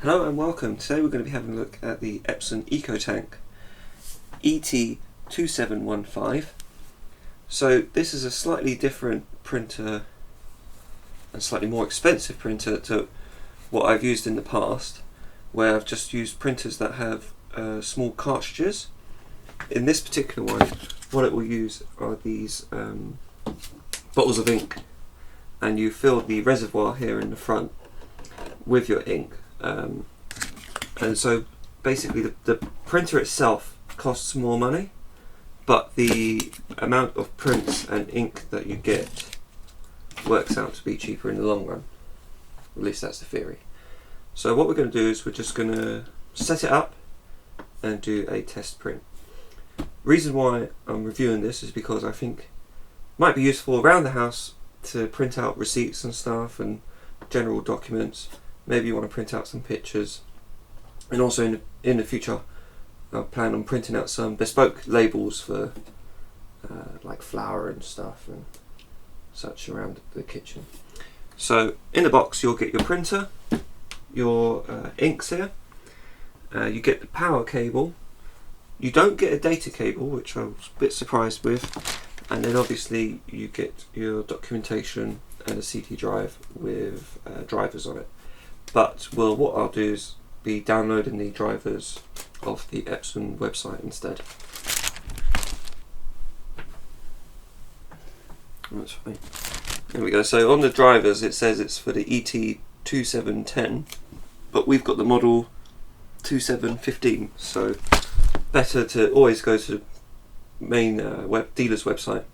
Hello and welcome. Today we're going to be having a look at the Epson EcoTank ET-2715. So this is a slightly different printer and slightly more expensive printer to what I've used in the past, where I've just used printers that have small cartridges. In this particular one, what it will use are these bottles of ink, and you fill the reservoir here in the front with your ink. And so basically the printer itself costs more money, but the amount of prints and ink that you get works out to be cheaper in the long run. At least that's the theory. So what we're going to do is we're just going to set it up and do a test print. Reason why I'm reviewing this is because I think it might be useful around the house to print out receipts and stuff and general documents. Maybe you want to print out some pictures, and also in the future I plan on printing out some bespoke labels for like flour and stuff and such around the kitchen. So in the box you'll get your printer, your inks here, you get the power cable, you don't get a data cable, which I was a bit surprised with, and then obviously you get your documentation and a CD drive with drivers on it. But well, what I'll do is be downloading the drivers off the Epson website instead. That's fine. There we go. So on the drivers it says it's for the ET-2710, but we've got the model 2715, so better to always go to main dealer's website,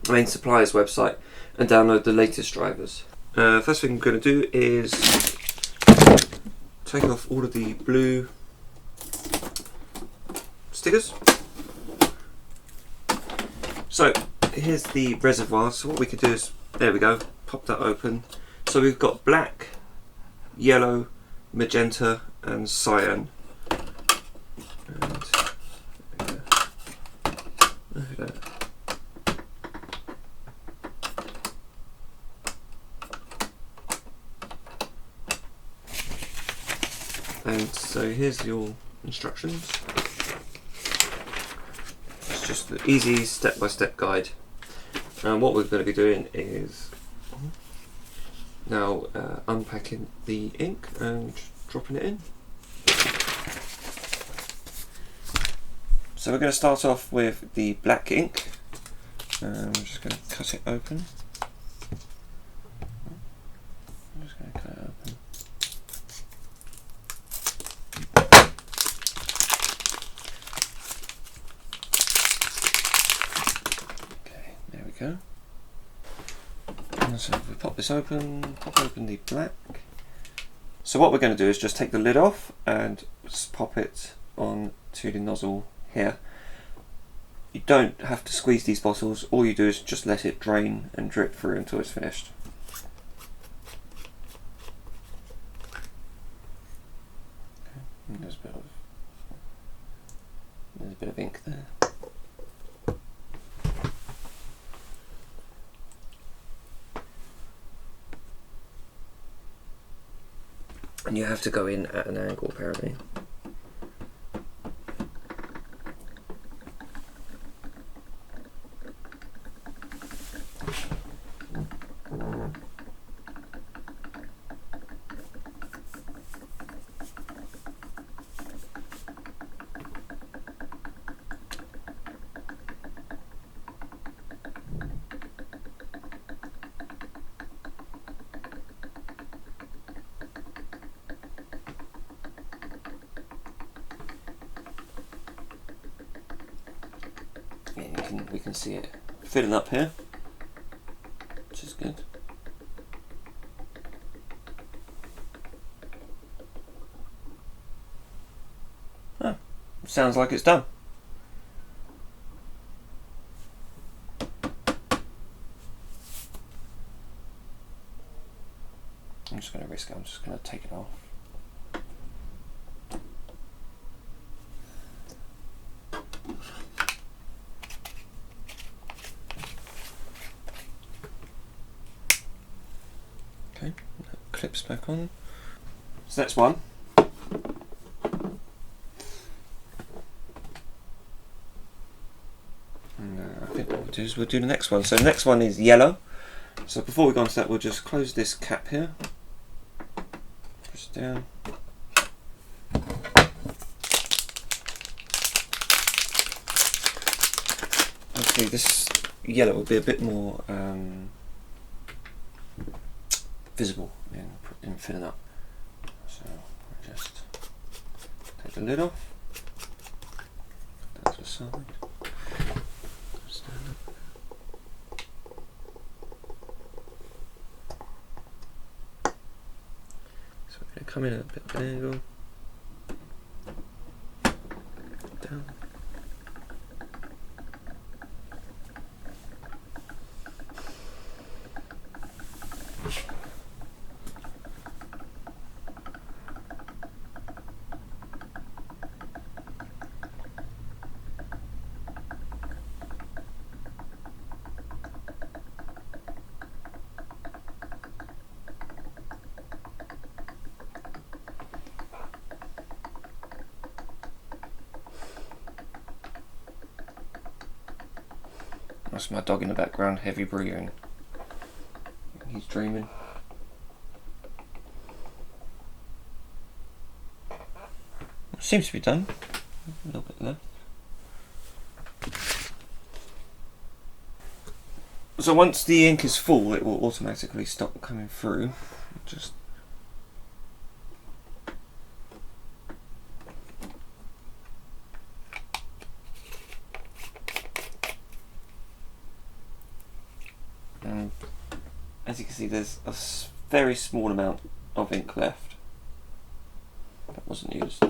main supplier's website, and download the latest drivers. First thing I'm going to do is take off all of the blue stickers. So here's the reservoir. So what we could do is, there we go, pop that open. So we've got black, yellow, magenta and cyan. And there we go. And so here's your instructions. It's just the easy step-by-step guide. And what we're going to be doing is now unpacking the ink and dropping it in. So we're going to start off with the black ink. I'm just going to cut it open. I'm just going to cut it open. Go. And so if we pop this open, pop open the black. So what we're going to do is just take the lid off and just pop it on to the nozzle here. You don't have to squeeze these bottles, all you do is just let it drain and drip through until it's finished. Okay. And there's a bit of ink there. And you have to go in at an angle apparently. We can see it filling up here, which is good. Oh, sounds like it's done. I'm just going to risk it, I'm just going to take it off. Okay, that clips back on. So that's one. And I think what we'll do is we'll do the next one. So the next one is yellow. So before we go on to that, we'll just close this cap here. Push it down. Okay, this yellow will be a bit more visible in filling up. So I'll just take the lid off, put that to the side. Stand up. So we're going to come in at a bit of an angle, down. That's my dog in the background, heavy breathing. He's dreaming. Seems to be done. A little bit left. So once the ink is full, it will automatically stop coming through. Just as you can see, there's a very small amount of ink left that wasn't used.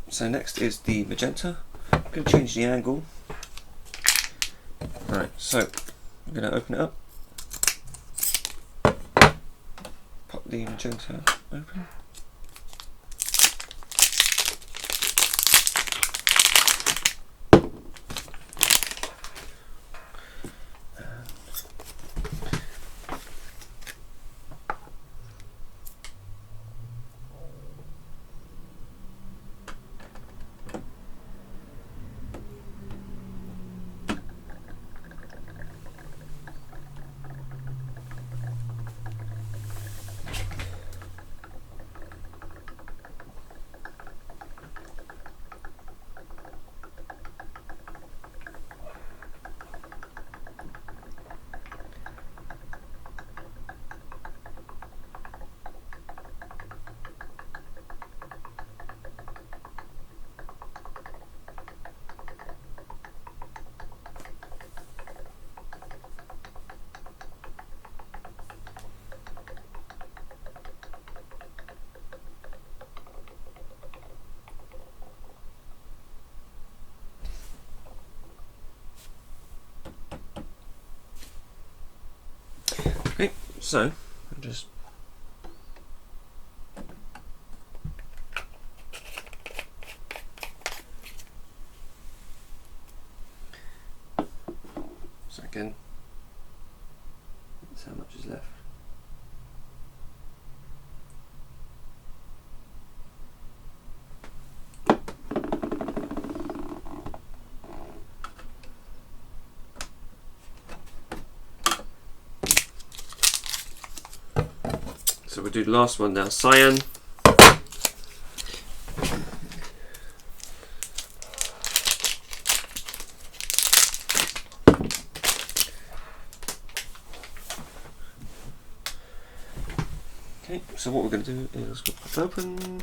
So next is the magenta. I'm going to change the angle. Right, so I'm going to open it up. Pop the magenta open. Okay, so I'll just again, that's how much is left. So we'll do the last one now, cyan. Okay, so what we're going to do is pop it open.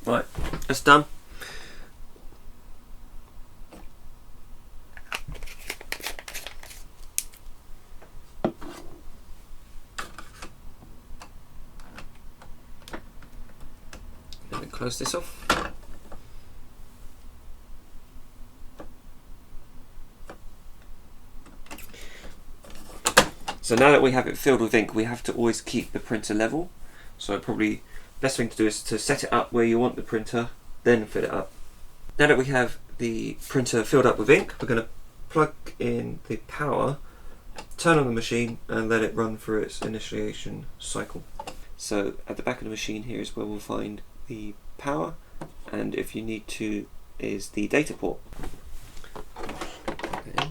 Right, that's done. Let me close this off. So now that we have it filled with ink, we have to always keep the printer level. So probably best thing to do is to set it up where you want the printer, then fill it up. Now that we have the printer filled up with ink, we're going to plug in the power, turn on the machine and let it run through its initialization cycle. So at the back of the machine here is where we'll find the power, and if you need to is the data port. Okay.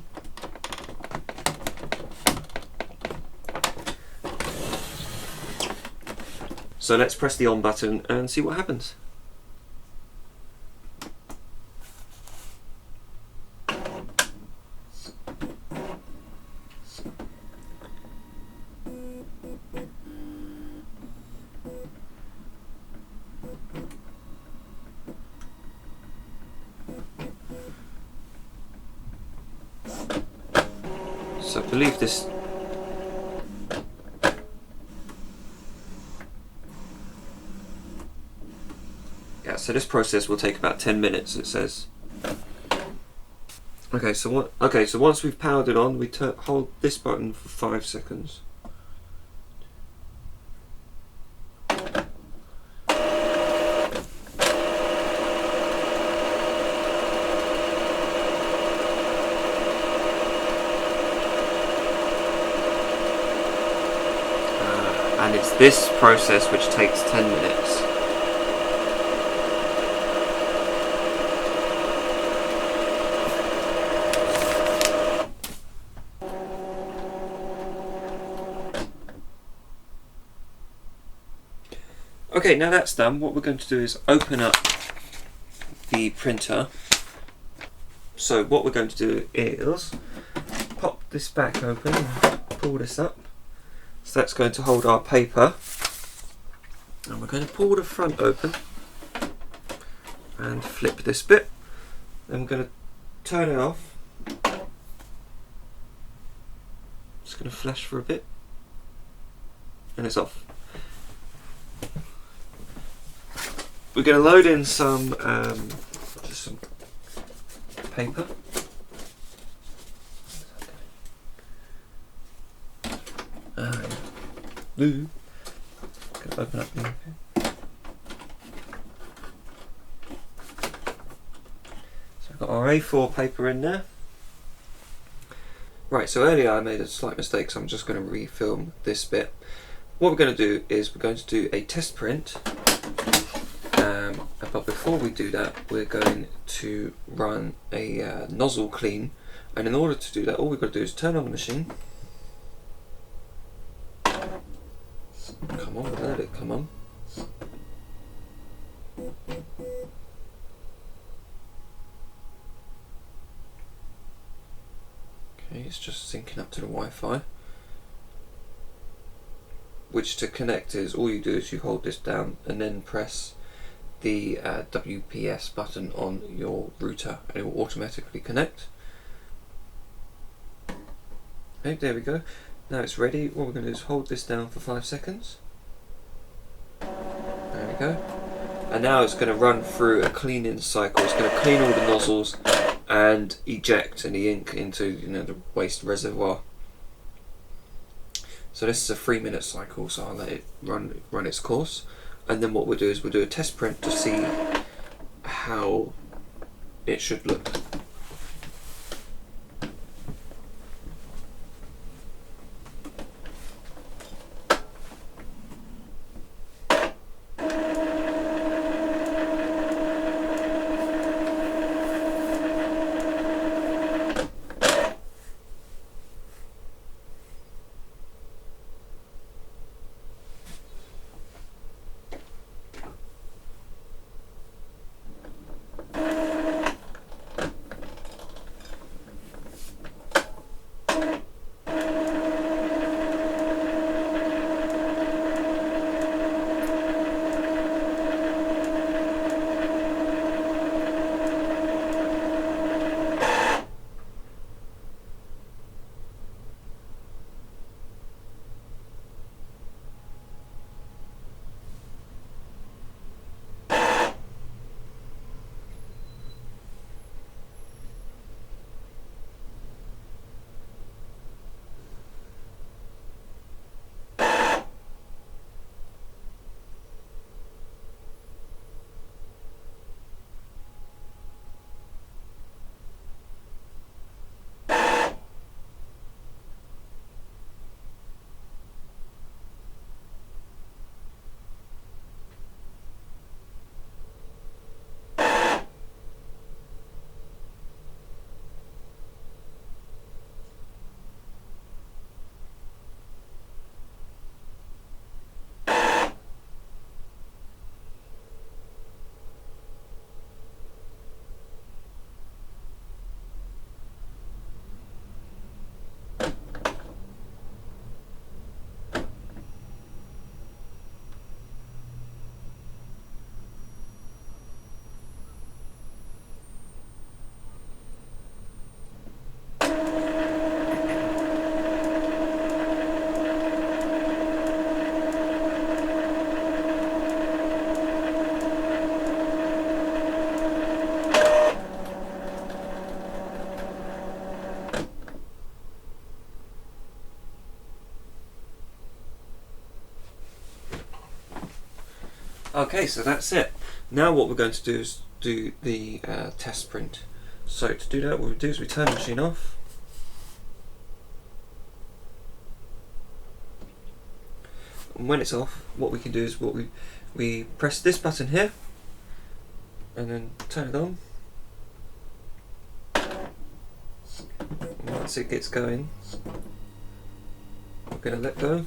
So let's press the on button and see what happens. So I believe this so this process will take about 10 minutes, it says. Okay, so once we've powered it on, we hold this button for 5 seconds. And it's this process which takes 10 minutes. Okay, now that's done, what we're going to do is open up the printer. So what we're going to do is pop this back open and pull this up. So that's going to hold our paper. And we're going to pull the front open and flip this bit. Then we're going to turn it off. Just going to flash for a bit. And it's off. We're going to load in some paper. Blue. Going to open up the ink. So I've got our A4 paper in there. Right, so earlier I made a slight mistake, so I'm just going to refilm this bit. What we're going to do is we're going to do a test print. But before we do that, we're going to run a nozzle clean, and in order to do that, all we've got to do is turn on the machine. Come on, let it come on. Okay, it's just syncing up to the Wi-Fi. Which to connect is, all you do is you hold this down and then press the WPS button on your router and it will automatically connect. Okay, there we go. Now it's ready. What we're going to do is hold this down for 5 seconds. There we go. And now it's going to run through a cleaning cycle. It's going to clean all the nozzles and eject any ink into the waste reservoir. So this is a 3-minute cycle, so I'll let it run its course. And then what we'll do is we'll do a test print to see how it should look. Okay, so that's it. Now what we're going to do is do the test print. So to do that, what we do is we turn the machine off. And when it's off, what we can do is we press this button here and then turn it on. And once it gets going, we're going to let go.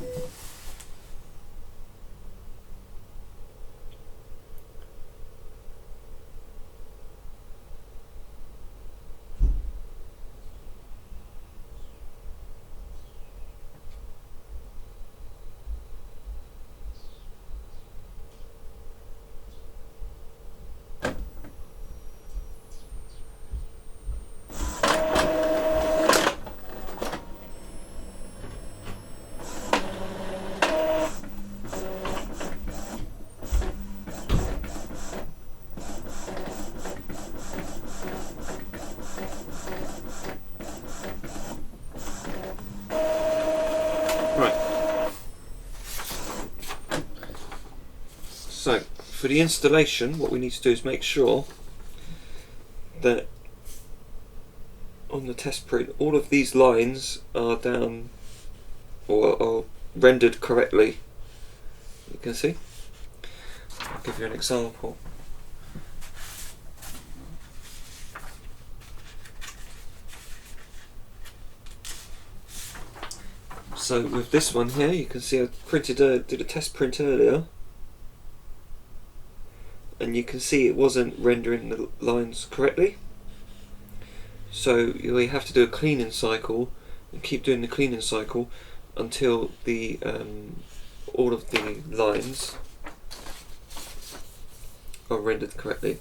Right. So for the installation, what we need to do is make sure that on the test print all of these lines are down or are rendered correctly. You can see. I'll give you an example. So with this one here, you can see I did a test print earlier, and you can see it wasn't rendering the lines correctly. So you have to do a cleaning cycle and keep doing the cleaning cycle until the all of the lines are rendered correctly.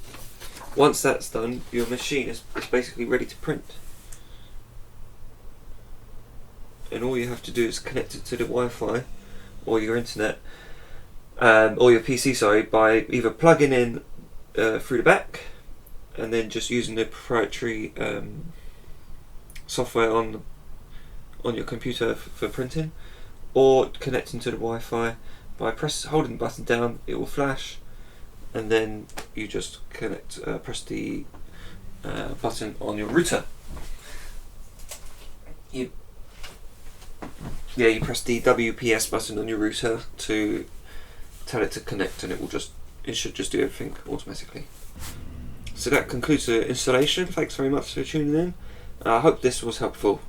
Once that's done, your machine is basically ready to print. And all you have to do is connect it to the Wi-Fi or your internet, or your PC, sorry, by either plugging in through the back and then just using the proprietary software on your computer for printing, or connecting to the Wi-Fi by holding the button down. It will flash, and then you just press the button on your router. You press the WPS button on your router to tell it to connect, and it should just do everything automatically. So that concludes the installation. Thanks very much for tuning in. I hope this was helpful.